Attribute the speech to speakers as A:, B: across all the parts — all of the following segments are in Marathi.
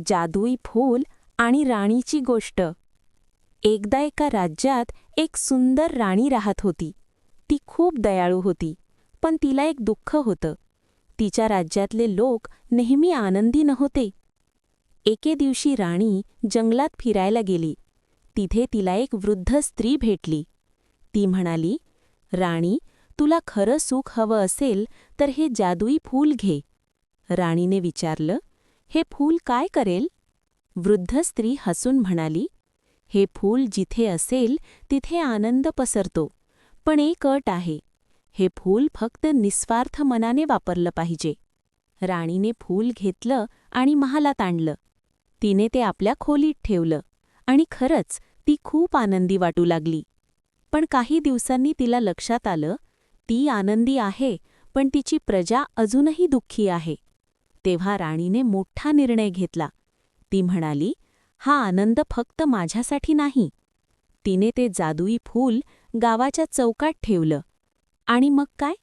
A: जादुई फूल आणि राणीची गोष्ट. एकदा एका राज्यात एक सुंदर राणी राहत होती. ती खूप दयाळू होती, पण तिला एक दुःख होतं. तिच्या राज्यातले लोक नेहमी आनंदी नव्हते. एके दिवशी राणी जंगलात फिरायला गेली. तिथे तिला एक वृद्ध स्त्री भेटली. ती म्हणाली, "राणी, तुला खरं सुख हवं असेल तर हे जादुई फूल घे." राणीने विचारलं, "हे फूल काय करेल?" वृद्ध स्त्री हसून म्हणाली, "हे फूल जिथे असेल तिथे आनंद पसरतो. पण एक अट आहे, हे फूल फक्त निस्वार्थ मनाने वापरलं पाहिजे." राणीने फूल घेतलं आणि महालात आणलं. तिने ते आपल्या खोलीत ठेवलं आणि खरंच ती खूप आनंदी वाटू लागली. पण काही दिवसांनी तिला लक्षात आलं, ती आनंदी आहे, पण तिची प्रजा अजूनही दुःखी आहे. तेव्हा राणीने मोठा निर्णय घेतला. ती म्हणाली, "हा आनंद फक्त माझ्यासाठी नाही." तिने ते जादुई फूल गावाच्या चौकात ठेवलं. आणि मग काय?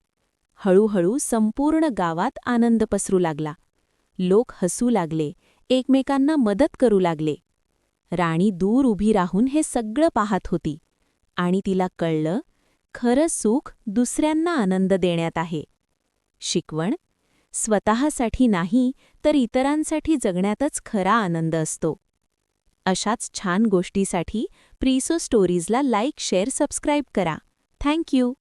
A: हळूहळू संपूर्ण गावात आनंद पसरू लागला. लोक हसू लागले, एकमेकांना मदत करू लागले. राणी दूर उभी राहून हे सगळं पाहत होती आणि तिला कळलं, खरं सुख दुसऱ्यांना आनंद देण्यात आहे. शिकवण: स्वतःसाठी नाही तर इतरांसाठी जगण्यातच खरा आनंद असतो. अशाच छान गोष्टीसाठी प्रिसो स्टोरीजला लाईक, शेअर, सबस्क्राईब करा. Thank you.